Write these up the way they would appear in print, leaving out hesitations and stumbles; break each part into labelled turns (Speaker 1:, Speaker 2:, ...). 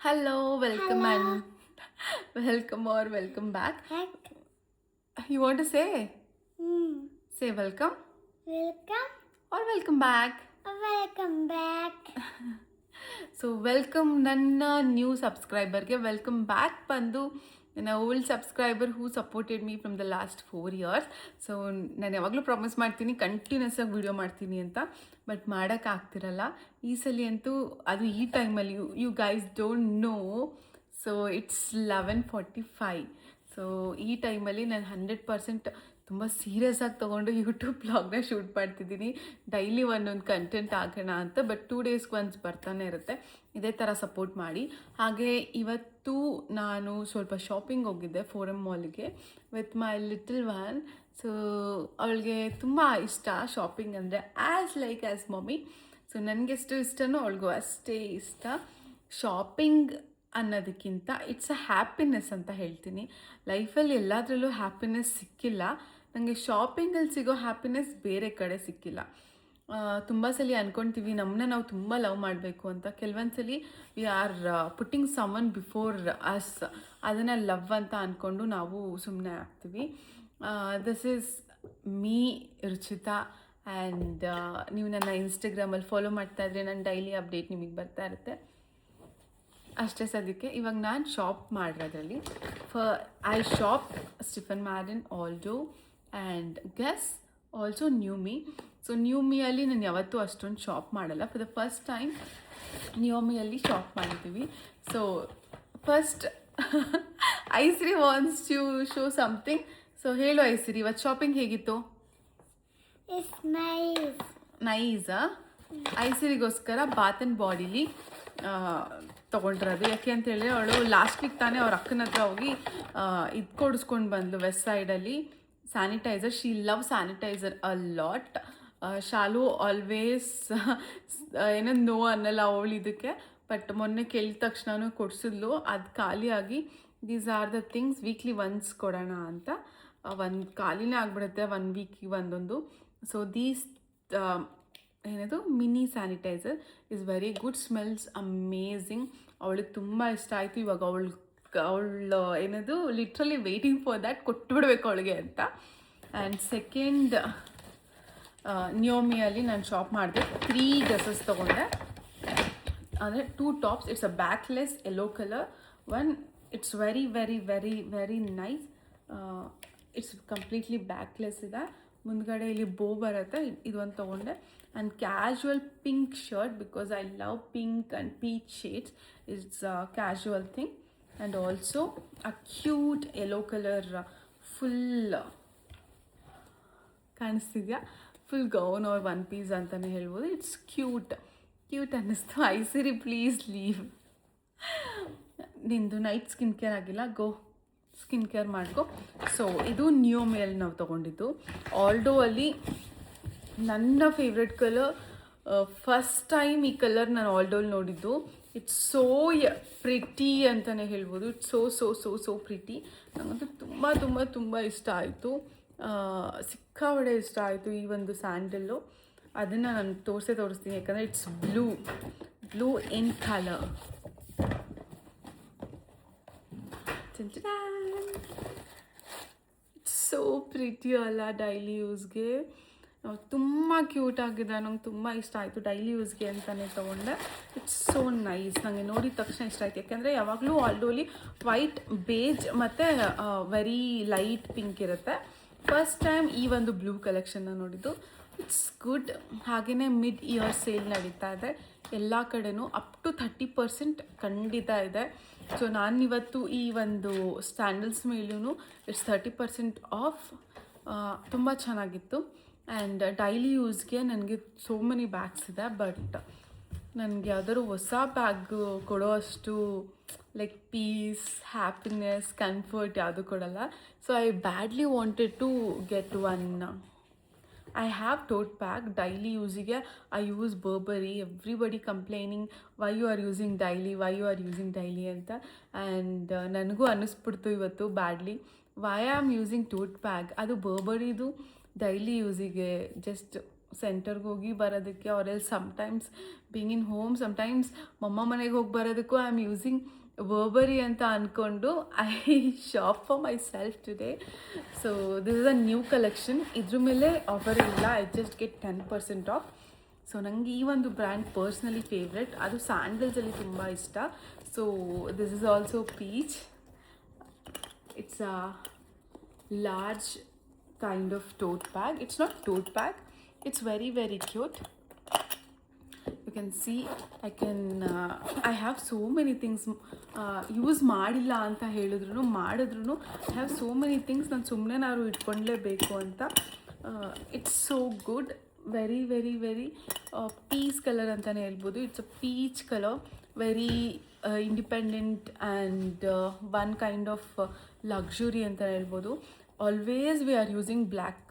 Speaker 1: Hello, welcome
Speaker 2: Hello.
Speaker 1: and welcome or welcome back.
Speaker 2: Heck.
Speaker 1: You want to say?
Speaker 2: Mm.
Speaker 1: Say welcome
Speaker 2: Welcome.
Speaker 1: or welcome back.
Speaker 2: Welcome back.
Speaker 1: So welcome ನನ್ನ new ಸಬ್ಸ್ಕ್ರೈಬರ್ಗೆ welcome back ಬಂದು ನನ್ನ old subscriber who supported me from the last 4 years. So ನಾನು ಯಾವಾಗಲೂ promise ಮಾಡ್ತೀನಿ continuous ಆಗಿ video ಮಾಡ್ತೀನಿ ಅಂತ, but ಮಾಡೋಕ್ಕಾಗ್ತಿರಲ್ಲ. ಈ ಸಲ ಅಂತೂ ಅದು ಈ ಟೈಮಲ್ಲಿ you guys don't know. So it's 11:45. So ಈ ಟೈಮಲ್ಲಿ ನಾನು 100% ತುಂಬ ಸೀರಿಯಸ್ ಆಗಿ ತೊಗೊಂಡು ಯೂಟ್ಯೂಬ್ ಬ್ಲಾಗ್ನ ಶೂಟ್ ಮಾಡ್ತಿದ್ದೀನಿ. ಡೈಲಿ ಒಂದೊಂದು ಕಂಟೆಂಟ್ ಹಾಕೋಣ ಅಂತ, ಬಟ್ 2 ಡೇಸ್ಗೆ ಒನ್ಸ್ ಬರ್ತಾನೆ ಇರುತ್ತೆ. ಇದೇ ಥರ ಸಪೋರ್ಟ್ ಮಾಡಿ. ಹಾಗೆ ಇವತ್ತು ನಾನು ಸ್ವಲ್ಪ ಶಾಪಿಂಗ್ ಹೋಗಿದ್ದೆ ಫೋರಮ್ ಮಾಲ್ಗೆ with my little one. So ಅವಳಿಗೆ ತುಂಬ ಇಷ್ಟ ಶಾಪಿಂಗ್ ಅಂದರೆ, ಆ್ಯಸ್ ಮಮ್ಮಿ. ಸೊ ನನಗೆಷ್ಟು ಇಷ್ಟನೋ ಅವಳಿಗೂ ಅಷ್ಟೇ ಇಷ್ಟ. ಶಾಪಿಂಗ್ ಅನ್ನೋದಕ್ಕಿಂತ ಇಟ್ಸ್ ಅ ಹ್ಯಾಪಿನೆಸ್ ಅಂತ ಹೇಳ್ತೀನಿ. ಲೈಫಲ್ಲಿ ಎಲ್ಲದರಲ್ಲೂ ಹ್ಯಾಪಿನೆಸ್ ಸಿಕ್ಕಿಲ್ಲ ನನಗೆ. ಶಾಪಿಂಗಲ್ಲಿ ಸಿಗೋ ಹ್ಯಾಪಿನೆಸ್ ಬೇರೆ ಕಡೆ ಸಿಕ್ಕಿಲ್ಲ. ತುಂಬ ಸಲ ಅಂದ್ಕೊಳ್ತೀವಿ ನಮ್ಮನ್ನ ನಾವು ತುಂಬ ಲವ್ ಮಾಡಬೇಕು ಅಂತ. ಕೆಲವೊಂದು ಸಲ we are putting someone before us, ಅದನ್ನು ಲವ್ ಅಂತ ಅಂದ್ಕೊಂಡು ನಾವು ಸುಮ್ಮನೆ ಆಗ್ತೀವಿ. This is me Ruchitha. And ನೀವು ನನ್ನ ಇನ್ಸ್ಟಾಗ್ರಾಮಲ್ಲಿ ಫಾಲೋ ಮಾಡ್ತಾಯಿದ್ರೆ ನನ್ನ ಡೈಲಿ ಅಪ್ಡೇಟ್ ನಿಮಗೆ ಬರ್ತಾ ಇರುತ್ತೆ. ಅಷ್ಟೇ ಸದ್ಯಕ್ಕೆ. ಇವಾಗ ನಾನು ಶಾಪ್ ಮಾಡಿರೋದ್ರಲ್ಲಿ I shop Steve Madden, Aldo and Guess also new me. So new ಮೀಯಲ್ಲಿ ನಾನು ಯಾವತ್ತೂ ಅಷ್ಟೊಂದು ಶಾಪ್ ಮಾಡಲ್ಲ. For the first time new ಮೀಯಲ್ಲಿ ಶಾಪ್ ಮಾಡಿದ್ದೀವಿ. So first Aisiri wants to show something. So ಹೇಳು ಐಸಿರಿ, ಇವತ್ತು ಶಾಪಿಂಗ್ ಹೇಗಿತ್ತು?
Speaker 2: It's nice.
Speaker 1: ನೈಸಾ? ಐಸಿರಿಗೋಸ್ಕರ ಬಾತ್ ಆ್ಯಂಡ್ ಬಾಡಿಲಿ ತೊಗೊಂಡಿರೋದು. ಯಾಕೆ ಅಂತ ಹೇಳಿದ್ರೆ ಅವಳು ಲಾಸ್ಟ್ ವೀಕ್ ತಾನೇ ಅವ್ರ ಅಕ್ಕನ ಹತ್ರ ಹೋಗಿ ಇದು ಕೊಡಿಸ್ಕೊಂಡು ಬಂದ್ಲು ವೆಸ್ಟ್ ಸೈಡಲ್ಲಿ sanitizer. She love sanitizer a lot. Shalu always ಏನೋ ನೋ ಅನ್ನಲ್ಲ ಅವಳು ಇದಕ್ಕೆ, ಬಟ್ ಮೊನ್ನೆ ಕೇಳಿದ ತಕ್ಷಣವೂ ಕೊಡಿಸಿದ್ಲು. ಅದು ಖಾಲಿಯಾಗಿ these are the things weekly once ಕೊಡೋಣ ಅಂತ. ಒಂದು ಖಾಲಿನೇ ಆಗಿಬಿಡುತ್ತೆ 1 ವೀಕಿಗೆ ಒಂದೊಂದು. ಸೊ ದೀಸ್ ಏನದು mini sanitiser is very good, smells amazing. ಅವಳಿಗೆ ತುಂಬ ಇಷ್ಟ ಆಯಿತು. ಇವಾಗ ಅವಳು ಏನದು ಲಿಟ್ರಲಿ ವೆಯ್ಟಿಂಗ್ ಫಾರ್ ದ್ಯಾಟ್, ಕೊಟ್ಟುಬಿಡ್ಬೇಕು ಅವಳಿಗೆ ಅಂತ. ಆ್ಯಂಡ್ ಸೆಕೆಂಡ್ ನ್ಯೋಮಿಯಲ್ಲಿ ನಾನು ಶಾಪ್ ಮಾಡಿದೆ. 3 ಡ್ರೆಸ್ಸಸ್ ತೊಗೊಂಡೆ. ಅಂದರೆ 2 tops. It's a backless yellow colour one. It's very very very very nice. It's completely backless ಇದೆ. ಮುಂದ್ಗಡೆ ಇಲ್ಲಿ ಬೋ ಬರುತ್ತೆ. ಇದು ಒಂದು ತೊಗೊಂಡೆ. And casual pink shirt, because I love pink and peach shades. It's casual thing. And also a cute yellow colour full ಕಾಣಿಸ್ತಿದ್ಯಾ, full gown or 1 piece ಅಂತಲೇ ಹೇಳ್ಬೋದು. ಇಟ್ಸ್ ಕ್ಯೂಟ್ ಅನ್ನಿಸ್ತು. Aisiri please leave. ನಿಂದು ನೈಟ್ ಸ್ಕಿನ್ ಕೇರ್ ಆಗಿಲ್ಲ, go skin care ಮಾಡ್ಕೊ. So ಇದು new ಮೇಲ್ ನಾವು ತೊಗೊಂಡಿದ್ದು. ಆಲ್ಡೋ ಅಲ್ಲಿ ನನ್ನ ಫೇವ್ರೆಟ್ ಕಲರ್. ಫಸ್ಟ್ ಟೈಮ್ ಈ ಕಲರ್ ನಾನು ಆಲ್ಡೋಲ್ಲಿ ನೋಡಿದ್ದು. ಇಟ್ಸ್ ಸೋ ಪ್ರಿಟಿ ಅಂತಲೇ ಹೇಳ್ಬೋದು. It's so so so so pretty. ನನಗಂತೂ ತುಂಬ ತುಂಬ ತುಂಬ ಇಷ್ಟ ಆಯಿತು. ಸಿಕ್ಕಾಪಟ್ಟೆ ಇಷ್ಟ ಆಯಿತು ಈ ಒಂದು ಸ್ಯಾಂಡಲ್ಲು. ಅದನ್ನು ನಾನು ತೋರಿಸ್ತೀನಿ, ಯಾಕಂದರೆ it's blue in colour. So pretty ಅಲ್ಲ ಡೈಲಿ ಯೂಸ್ಗೆ. ತುಂಬ ಕ್ಯೂಟ್ ಆಗಿದೆ. ನಂಗೆ ತುಂಬ ಇಷ್ಟ ಆಯಿತು. ಡೈಲಿ ಯೂಸ್ಗೆ ಅಂತಲೇ ತೊಗೊಂಡೆ. It's so nice. ನನಗೆ ನೋಡಿದ ತಕ್ಷಣ ಇಷ್ಟ ಆಯಿತು. ಯಾಕೆಂದರೆ ಯಾವಾಗಲೂ ಆಲ್ಡೋಲಿ ವೈಟ್, ಬೇಜ್ ಮತ್ತು ವೆರಿ ಲೈಟ್ ಪಿಂಕ್ ಇರುತ್ತೆ. ಫಸ್ಟ್ ಟೈಮ್ ಈ ಒಂದು ಬ್ಲೂ ಕಲೆಕ್ಷನ್ನ ನೋಡಿದ್ದು. It's good. ಹಾಗೆಯೇ ಮಿಡ್ ಇಯರ್ ಸೇಲ್ ನಡೀತಾ ಇದೆ ಎಲ್ಲ ಕಡೆನೂ. ಅಪ್ ಟು 30% ಖಂಡಿತ ಇದೆ. ಸೊ ನಾನಿವತ್ತು ಈ ಒಂದು ಸ್ಟ್ಯಾಂಡಲ್ಸ್ ಮೇಲೂ ಇಟ್ಸ್ 30% ಆಫ್. ತುಂಬ ಚೆನ್ನಾಗಿತ್ತು. ಆ್ಯಂಡ್ ಡೈಲಿ ಯೂಸ್ಗೆ ನನಗೆ ಸೋ ಮೆನಿ ಬ್ಯಾಗ್ಸ್ ಇದೆ, ಬಟ್ ನನಗೆ ಯಾವ್ದಾದ್ರು ಹೊಸ ಬ್ಯಾಗ್ ಕೊಡೋ ಅಷ್ಟು ಲೈಕ್ ಪೀಸ್, ಹ್ಯಾಪಿನೆಸ್, ಕಂಫರ್ಟ್ ಯಾವುದು ಕೊಡಲ್ಲ. So I badly wanted to get one. I have tote bag daily ಯೂಸಿಗೆ. I use Burberry. Everybody complaining why you are using daily ಅಂತ. ಆ್ಯಂಡ್ ನನಗೂ ಅನ್ನಿಸ್ಬಿಡ್ತು ಇವತ್ತು badly why I am using tote bag. ಅದು ಬರ್ಬರಿದು daily ಯೂಸಿಗೆ just ಸೆಂಟರ್ಗೆ ಹೋಗಿ ಬರೋದಕ್ಕೆ or sometimes being in home sometimes ಮಮ್ಮ ಮನೆಗೆ ಹೋಗಿ ಬರೋದಕ್ಕೂ ಐ ಆಮ್ ಯೂಸಿಂಗ್ ಬರ್ಬರಿ ಅಂತ ಅಂದ್ಕೊಂಡು I shop for myself today. So this is a new collection. ಇದ್ರ ಮೇಲೆ ಆಫರ್ ಇಲ್ಲ, I just get 10% off. So ನನಗೆ ಈ ಒಂದು ಬ್ರ್ಯಾಂಡ್ ಪರ್ಸ್ನಲಿ ಫೇವ್ರೆಟ್, ಅದು ಸ್ಯಾಂಡಲ್ಸಲ್ಲಿ ತುಂಬ ಇಷ್ಟ. So this is also peach. It's a large kind of tote bag. It's not tote bag, it's very very cute. You can see I have so many things use ಮಾಡಿಲ್ಲ ಅಂತ ಮಾಡಿದ್ರು I have so many things ನಾನು ಸುಮ್ಮನೆ ನಾನು ಇಟ್ಕೊಂಡ್ಲೇಬೇಕು ಅಂತ. It's so good, very very very peach colour ಅಂತಲೇ ಹೇಳ್ಬೋದು. It's a peach colour, very independent and one kind of luxury ಅಂತ ಹೇಳ್ಬೋದು. Always we are using black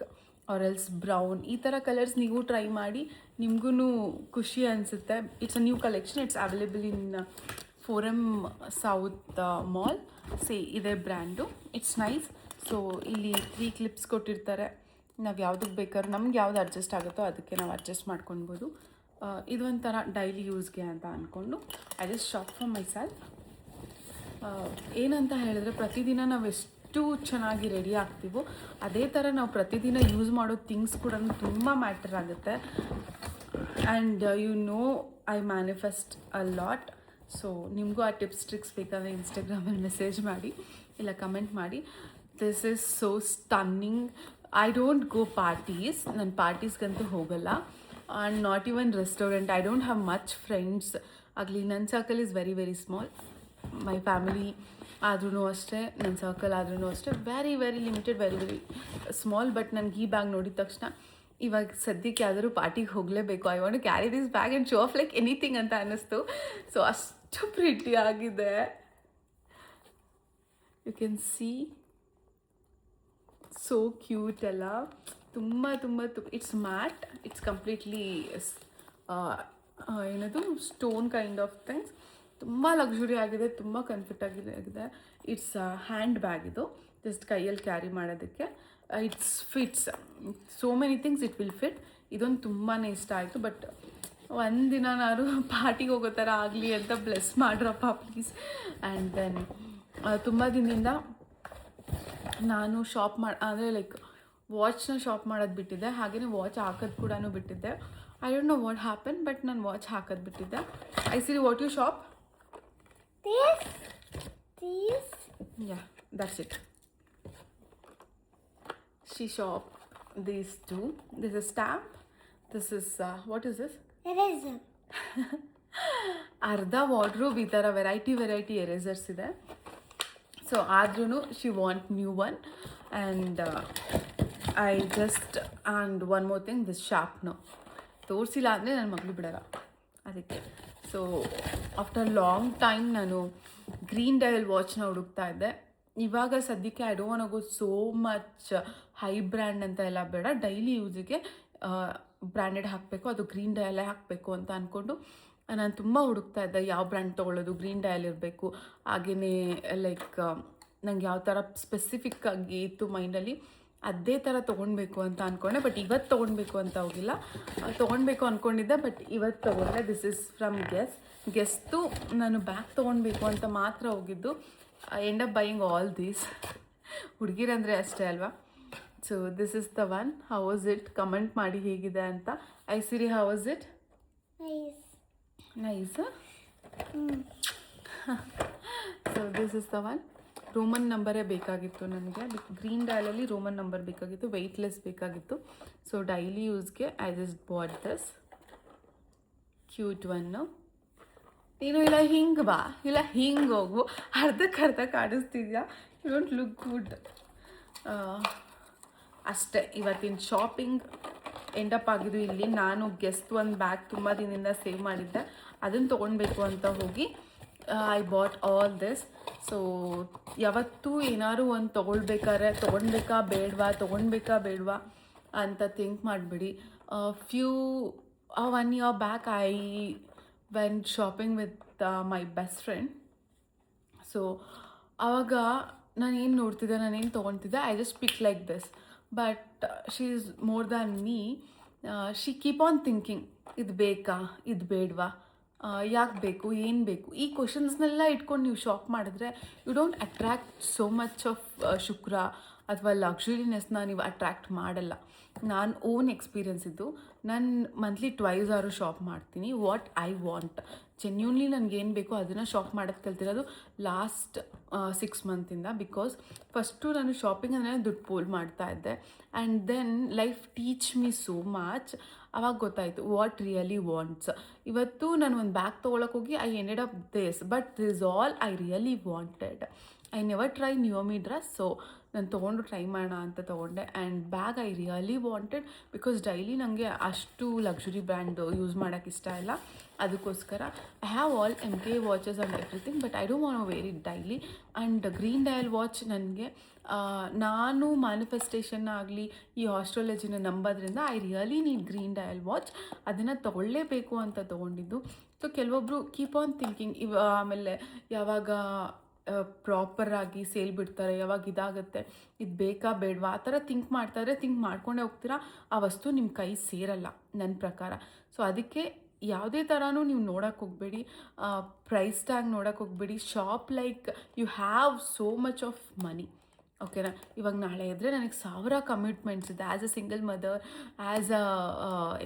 Speaker 1: or else brown. ಈ ಥರ ಕಲರ್ಸ್ ನೀವು ಟ್ರೈ ಮಾಡಿ, ನಿಮಗೂ ಖುಷಿ ಅನಿಸುತ್ತೆ. It's a new collection. It's available in Forum South Mall. ಇದೇ ಬ್ರ್ಯಾಂಡು. It's nice. ಸೊ ಇಲ್ಲಿ 3 ಕ್ಲಿಪ್ಸ್ ಕೊಟ್ಟಿರ್ತಾರೆ. ನಾವು ಯಾವುದಕ್ಕೆ ಬೇಕಾದ್ರೂ ನಮ್ಗೆ ಯಾವ್ದು ಅಡ್ಜಸ್ಟ್ ಆಗುತ್ತೋ ಅದಕ್ಕೆ ನಾವು ಅಡ್ಜಸ್ಟ್ ಮಾಡ್ಕೊಳ್ಬೋದು. ಇದೊಂಥರ ಡೈಲಿ ಯೂಸ್ಗೆ ಅಂತ ಅಂದ್ಕೊಂಡು I just shop for my self. ಏನಂತ ಹೇಳಿದ್ರೆ, ಪ್ರತಿದಿನ ನಾವು ಎಷ್ಟು ಚೆನ್ನಾಗಿ ರೆಡಿ ಆಗ್ತೀವೋ ಅದೇ ಥರ ನಾವು ಪ್ರತಿದಿನ ಯೂಸ್ ಮಾಡೋ ಥಿಂಗ್ಸ್ ಕೂಡ ತುಂಬ ಮ್ಯಾಟರ್ ಆಗುತ್ತೆ. And I manifest a lot. So ನಿಮಗೂ ಆ ಟಿಪ್ಸ್ ಟ್ರಿಕ್ಸ್ ಬೇಕಾದರೆ ಇನ್ಸ್ಟಾಗ್ರಾಮಲ್ಲಿ ಮೆಸೇಜ್ ಮಾಡಿ ಇಲ್ಲ ಕಮೆಂಟ್ ಮಾಡಿ. This is so stunning. I don't go parties, ನಾನು ಪಾರ್ಟೀಸ್ಗಂತೂ ಹೋಗಲ್ಲ. And not even restaurant. I don't have much friends ಆಗಲಿ. ನನ್ನ circle is very very small. My family ಆದ್ರೂ ಅಷ್ಟೇ, ನನ್ನ ಸರ್ಕಲ್ ಆದ್ರೂ ಅಷ್ಟೇ, very very limited, very very small. But ನನಗೆ ಈ ಬ್ಯಾಗ್ ನೋಡಿದ ತಕ್ಷಣ ಇವಾಗ ಸದ್ಯಕ್ಕೆ ಯಾವ್ದಾದ್ರು ಪಾರ್ಟಿಗೆ ಹೋಗಲೇಬೇಕು. I want to carry this bag and show off like anything ಅಂತ ಅನ್ನಿಸ್ತು. ಸೊ ಅಷ್ಟು ಪ್ರಿಟಿ ಆಗಿದೆ. You can see so cute ಎಲ್ಲ. ತುಂಬ ತುಂಬ ಇಟ್ಸ್ ಮ್ಯಾಟ್. ಇಟ್ಸ್ ಕಂಪ್ಲೀಟ್ಲಿ ಏನದು ಸ್ಟೋನ್ ಕೈಂಡ್ ಆಫ್ ಥಿಂಗ್ಸ್. ತುಂಬ ಲಕ್ಸುರಿ ಆಗಿದೆ, ತುಂಬ ಕಂಫರ್ಟ್ ಆಗಿದೆ. It's hand bag. ಇದು ಜಸ್ಟ್ ಕೈಯಲ್ಲಿ ಕ್ಯಾರಿ ಮಾಡೋದಕ್ಕೆ. It's fits so many things, it will fit. ಇದೊಂದು ತುಂಬಾ ಇಷ್ಟ ಆಯಿತು. ಬಟ್ ಒಂದಿನ ನಾನು ಪಾರ್ಟಿಗೆ ಹೋಗೋ ಥರ ಆಗಲಿ ಅಂತ ಬ್ಲೆಸ್ ಮಾಡ್ರಪ್ಪ ಪ್ಲೀಸ್. ಆ್ಯಂಡ್ ದೆನ್ ತುಂಬ ದಿನದಿಂದ ನಾನು ಶಾಪ್ ಅಂದರೆ ಲೈಕ್ ವಾಚ್ನ ಶಾಪ್ ಮಾಡೋದು ಬಿಟ್ಟಿದ್ದೆ, ಹಾಗೆಯೇ ವಾಚ್ ಹಾಕೋದು ಕೂಡ ಬಿಟ್ಟಿದ್ದೆ. I don't know what happen, but ನಾನು ವಾಚ್ ಹಾಕೋದು ಬಿಟ್ಟಿದ್ದೆ. I see what you shop?
Speaker 2: This.
Speaker 1: Yeah, that's it. She shop these two. This is stamp. This is what is this?
Speaker 2: Eraser.
Speaker 1: ಅರ್ಧ ವಾರ್ಡ್ರೋಬ್ ಈ ಥರ variety ಎರೇಸರ್ಸ್ ಇದೆ. So ಆದ್ರೂ she want new one. And and one more thing, this sharpener ತೋರಿಸಿಲ್ಲ ಅಂದರೆ ನನ್ನ ಮಗಳು ಬಿಡಲ್ಲ ಅದಕ್ಕೆ. ಸೊ ಆಫ್ಟರ್ ಲಾಂಗ್ ಟೈಮ್ ನಾನು ಗ್ರೀನ್ ಡಯಲ್ ವಾಚ್ನ ಹುಡುಕ್ತಾ ಇದ್ದೆ. ಇವಾಗ ಸದ್ಯಕ್ಕೆ I don't want go so much high brand ಅಂತ ಎಲ್ಲ ಬೇಡ, ಡೈಲಿ ಯೂಸಿಗೆ ಬ್ರ್ಯಾಂಡೆಡ್ ಹಾಕಬೇಕು, ಅದು ಗ್ರೀನ್ ಡಯಲ್ಲೇ ಹಾಕಬೇಕು ಅಂತ ಅಂದ್ಕೊಂಡು ನಾನು ತುಂಬ ಹುಡುಕ್ತಾ ಇದ್ದೆ. ಯಾವ ಬ್ರ್ಯಾಂಡ್ ತೊಗೊಳ್ಳೋದು, ಗ್ರೀನ್ ಡಯಲ್ ಇರಬೇಕು, ಹಾಗೆಯೇ ಲೈಕ್ ನಂಗೆ ಯಾವ ಥರ ಸ್ಪೆಸಿಫಿಕ್ಕಾಗಿ ಇತ್ತು ಮೈಂಡಲ್ಲಿ, ಅದೇ ಥರ ತೊಗೊಳ್ಬೇಕು ಅಂತ ಅಂದ್ಕೊಂಡೆ. ಬಟ್ ಇವತ್ತು ತೊಗೊಳ್ಬೇಕು ಅಂತ ಹೋಗಿಲ್ಲ, ತೊಗೊಳ್ಬೇಕು ಅಂದ್ಕೊಂಡಿದ್ದೆ, ಬಟ್ ಇವತ್ತು ತೊಗೊಂಡೆ. ದಿಸ್ ಇಸ್ ಫ್ರಮ್ ಗೆಸ್ತು. ನಾನು ಬ್ಯಾಗ್ ತೊಗೊಳ್ಬೇಕು ಅಂತ ಮಾತ್ರ ಹೋಗಿದ್ದು. End up buying all these. ಹುಡುಗಿರಂದರೆ ಅಷ್ಟೇ ಅಲ್ವಾ. So this is the one. How was it? Comment ಮಾಡಿ ಹೇಗಿದೆ ಅಂತ. Aisiri, how was it? Nice. So this is the one. Roman ನಂಬರೇ ಬೇಕಾಗಿತ್ತು ನನಗೆ. ಗ್ರೀನ್ ಡಯಲಲ್ಲಿ ರೋಮನ್ ನಂಬರ್ ಬೇಕಾಗಿತ್ತು, ವೆಯ್ಟ್ಲೆಸ್ ಬೇಕಾಗಿತ್ತು. ಸೊ ಡೈಲಿ ಯೂಸ್ಗೆ I just bought this cute ಒನ್ನು. ನೀನು ಇಲ್ಲ ಹಿಂಗೆ ಬಾ, ಇಲ್ಲ ಹಿಂಗೆ ಹೋಗು, ಅರ್ಧಕ್ಕೆ ಕಾಣಿಸ್ತಿದ್ಯಾ, ಯು ಡೋಂಟ್ ಲುಕ್ ಗುಡ್. ಅಷ್ಟೇ ಇವತ್ತಿನ ಶಾಪಿಂಗ್ ಎಂಡಪ್ ಆಗಿದ್ದು ಇಲ್ಲಿ. ನಾನು ಗೆಸ್ಟ್ ಒಂದು ಬ್ಯಾಗ್ ತುಂಬ ದಿನದಿಂದ ಸೇವ್ ಮಾಡಿದ್ದೆ, ಅದನ್ನು ತೊಗೊಳ್ಬೇಕು ಅಂತ ಹೋಗಿ I bought all this. So ಯಾವತ್ತೂ ಏನಾದ್ರು ಒಂದು ತೊಗೊಳ್ಬೇಕಾ ಬೇಡವಾ ಅಂತ ಥಿಂಕ್ ಮಾಡಿಬಿಡಿ. One year back I went shopping with my best friend. So ಆವಾಗ ನಾನೇನು ನೋಡ್ತಿದ್ದೆ, ನಾನೇನು ತೊಗೊಳ್ತಿದ್ದೆ, I just pick like this. But she is more than me. She keep on thinking, ಇದು ಬೇಕಾ, ಇದು ಬೇಡವಾ, ಯಾಕೆ ಬೇಕು, ಏನು ಬೇಕು, ಈ ಕ್ವಶನ್ಸ್ನೆಲ್ಲ ಇಟ್ಕೊಂಡು ನೀವು ಶಾಪ್ ಮಾಡಿದ್ರೆ you don't attract so much of ಶುಕ್ರ ಅಥವಾ ಲಕ್ಸುರಿನೆಸ್ನ ನೀವು ಅಟ್ರ್ಯಾಕ್ಟ್ ಮಾಡಲ್ಲ. ನಾನು ಓನ್ ಎಕ್ಸ್ಪೀರಿಯನ್ಸ್ ಇದ್ದು, ನಾನು ಮಂತ್ಲಿ ಟ್ವೈಸ್ ಆರು ಶಾಪ್ ಮಾಡ್ತೀನಿ. ವಾಟ್ ಐ ವಾಂಟ್, ಜೆನ್ಯೂನ್ಲಿ ನನಗೇನು ಬೇಕೋ ಅದನ್ನು ಶಾಪ್ ಮಾಡೋದು ಕಲ್ತಿರೋದು ಲಾಸ್ಟ್ 6 ಮಂತಿಂದ. ಬಿಕಾಸ್ ಫಸ್ಟು ನಾನು ಶಾಪಿಂಗ್ ಅಂದರೆ ದುಡ್ಡು ಪೋಲ್ ಮಾಡ್ತಾಯಿದ್ದೆ, and then life teach me so much. ಅವಾಗ ಗೊತ್ತಾಯಿತು ವಾಟ್ ರಿಯಲಿ ವಾಂಟ್ಸ್. ಇವತ್ತು ನಾನು ಒಂದು ಬ್ಯಾಗ್ ತೊಗೊಳಕ್ಕೆ ಹೋಗಿ I ended up this, but this all I really wanted. I never try New Me dress, so ನಾನು ತೊಗೊಂಡು ಟ್ರೈ ಮಾಡೋಣ ಅಂತ ತೊಗೊಂಡೆ. And bag I really wanted because daily ನನಗೆ ಅಷ್ಟು ಲಕ್ಸುರಿ ಬ್ರ್ಯಾಂಡ್ ಯೂಸ್ ಮಾಡೋಕ್ಕೆ ಇಷ್ಟ ಇಲ್ಲ. ಅದಕ್ಕೋಸ್ಕರ I have all MK watches and everything, but I don't want wear it daily. And green dial watch ನನಗೆ ನಾನು ಮ್ಯಾನಿಫೆಸ್ಟೇಷನ್ ಆಗಲಿ ಈ ಆಸ್ಟ್ರಾಲಜಿನ ನಂಬೋದ್ರಿಂದ I really need green dial watch. ಅದನ್ನು ತೊಗೊಳ್ಳೇಬೇಕು ಅಂತ ತೊಗೊಂಡಿದ್ದು. ಸೊ ಕೆಲವೊಬ್ಬರು ಕೀಪ್ ಆನ್ ಥಿಂಕಿಂಗ್, ಆಮೇಲೆ ಯಾವಾಗ ಪ್ರಾಪರಾಗಿ ಸೇಲ್ ಬಿಡ್ತಾರೆ, ಯಾವಾಗ ಇದಾಗುತ್ತೆ, ಇದು ಬೇಕಾ ಬೇಡವಾ, ಆ ಥರ ಥಿಂಕ್ ಮಾಡ್ತಾಯಿದ್ರೆ ಥಿಂಕ್ ಮಾಡ್ಕೊಂಡೇ ಹೋಗ್ತೀರಾ, ಆ ವಸ್ತು ನಿಮ್ಮ ಕೈ ಸೇರಲ್ಲ ನನ್ನ ಪ್ರಕಾರ. ಸೊ ಅದಕ್ಕೆ ಯಾವುದೇ ಥರನೂ ನೀವು ನೋಡೋಕ್ಕೆ ಹೋಗಬೇಡಿ, ಪ್ರೈಸ್ ಟ್ಯಾಗ್ ನೋಡೋಕ್ಕೆ ಹೋಗಬೇಡಿ. Shop like you have so much of money. ಓಕೆನಾ, ಇವಾಗ ನಾಳೆ ಇದ್ದರೆ ನನಗೆ 1000 ಕಮಿಟ್ಮೆಂಟ್ಸ್ ಇದೆ. As a single mother, as a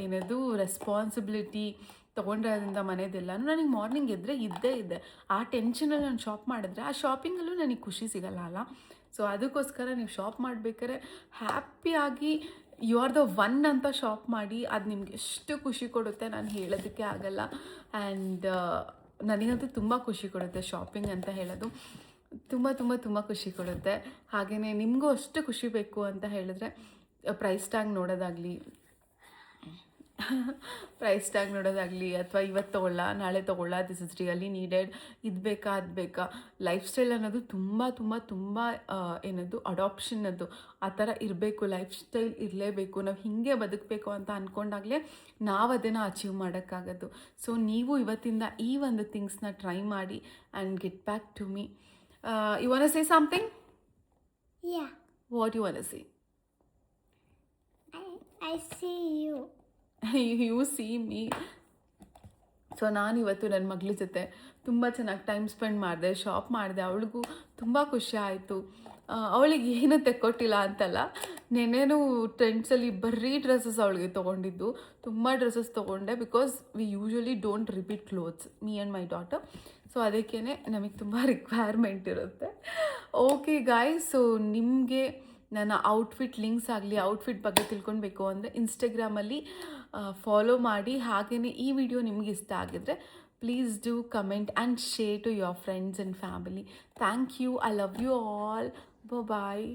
Speaker 1: ಏನದು ರೆಸ್ಪಾನ್ಸಿಬಿಲಿಟಿ ತೊಗೊಂಡಿರೋದ್ರಿಂದ ಮನೆಯದೆಲ್ಲನೂ ನನಗೆ ಮಾರ್ನಿಂಗ್ ಎದ್ದರೆ ಇದ್ದೇ ಇದೆ. ಆ ಟೆನ್ಷನಲ್ಲಿ ನಾನು ಶಾಪ್ ಮಾಡಿದ್ರೆ ಆ ಶಾಪಿಂಗಲ್ಲೂ ನನಗೆ ಖುಷಿ ಸಿಗಲ್ಲ ಅಲ್ಲ. ಸೊ ಅದಕ್ಕೋಸ್ಕರ ನೀವು ಶಾಪ್ ಮಾಡಬೇಕಾದ್ರೆ ಹ್ಯಾಪಿಯಾಗಿ ಯು ಆರ್ ದ ಒನ್ ಅಂತ ಶಾಪ್ ಮಾಡಿ. ಅದು ನಿಮ್ಗೆ ಎಷ್ಟು ಖುಷಿ ಕೊಡುತ್ತೆ ನಾನು ಹೇಳೋದಕ್ಕೆ ಆಗಲ್ಲ. ಆ್ಯಂಡ್ ನನಗಂತೂ ತುಂಬ ಖುಷಿ ಕೊಡುತ್ತೆ ಶಾಪಿಂಗ್ ಅಂತ ಹೇಳೋದು. ತುಂಬ ತುಂಬ ತುಂಬ ಖುಷಿ ಕೊಡುತ್ತೆ. ಹಾಗೆಯೇ ನಿಮಗೂ ಅಷ್ಟು ಖುಷಿ ಬೇಕು ಅಂತ ಹೇಳಿದ್ರೆ ಪ್ರೈಸ್ ಟ್ಯಾಗ್ ನೋಡೋದಾಗಲಿ ಅಥವಾ ಇವತ್ತು ತೊಗೊಳ್ಳ ನಾಳೆ ತೊಗೊಳ್ಳ, ದಿಸ್ ಇಸ್ ರಿಯಲಿ ನೀಡೆಡ್, ಇದು ಬೇಕಾ ಅದು ಬೇಕಾ. ಲೈಫ್ ಸ್ಟೈಲ್ ಅನ್ನೋದು ತುಂಬ ತುಂಬ ತುಂಬ ಏನದು ಅಡಾಪ್ಷನ್ನದು ಆ ಥರ ಇರಬೇಕು. ಲೈಫ್ ಸ್ಟೈಲ್ ಇರಲೇಬೇಕು. ನಾವು ಹೀಗೆ ಬದುಕಬೇಕು ಅಂತ ಅಂದ್ಕೊಂಡಾಗಲೇ ನಾವು ಅದನ್ನು ಅಚೀವ್ ಮಾಡೋಕ್ಕಾಗೋದು. ಸೊ ನೀವು ಇವತ್ತಿಂದ ಈ ಒಂದು ಥಿಂಗ್ಸ್ನ ಟ್ರೈ ಮಾಡಿ and get back to me. You want to say something?
Speaker 2: Yeah,
Speaker 1: what you want to say?
Speaker 2: I see you.
Speaker 1: You see me. So ನಾನಿವತ್ತು ನನ್ನ ಮಗಳ ಜೊತೆ ತುಂಬ ಚೆನ್ನಾಗಿ ಟೈಮ್ ಸ್ಪೆಂಡ್ ಮಾಡಿದೆ, ಶಾಪ್ ಮಾಡಿದೆ. ಅವಳಿಗೂ ತುಂಬ ಖುಷಿ ಆಯಿತು. ಅವಳಿಗೆ ಏನೂ ತೆಕ್ಕೊಟ್ಟಿಲ್ಲ ಅಂತಲ್ಲ, ನೆನ್ನೆನೂ ಟ್ರೆಂಡ್ಸಲ್ಲಿ ಬರೀ ಡ್ರೆಸ್ಸಸ್ ಅವಳಿಗೆ ತೊಗೊಂಡಿದ್ದು. ತುಂಬ ಡ್ರೆಸ್ಸಸ್ ತೊಗೊಂಡೆ because we usually don't repeat clothes, me and my daughter. So ಅದಕ್ಕೇ ನಮಗೆ ತುಂಬ ರಿಕ್ವೈರ್ಮೆಂಟ್ ಇರುತ್ತೆ. ಓಕೆ ಗಾಯ್ಸ್, ಸೊ ನಿಮಗೆ ನನ್ನ ಔಟ್ಫಿಟ್ ಲಿಂಕ್ಸ್ ಆಗಲಿ ಔಟ್ಫಿಟ್ ಬಗ್ಗೆ ತಿಳ್ಕೊಳ್ಬೇಕು ಅಂದರೆ ಇನ್ಸ್ಟಾಗ್ರಾಮಲ್ಲಿ ಫಾಲೋ ಮಾಡಿ. ಹಾಗೆಯೇ ಈ ವಿಡಿಯೋ ನಿಮಗೆ ಇಷ್ಟ ಆಗಿದ್ರೆ please do comment and share to your friends and family. Thank you. I love you all. Bye.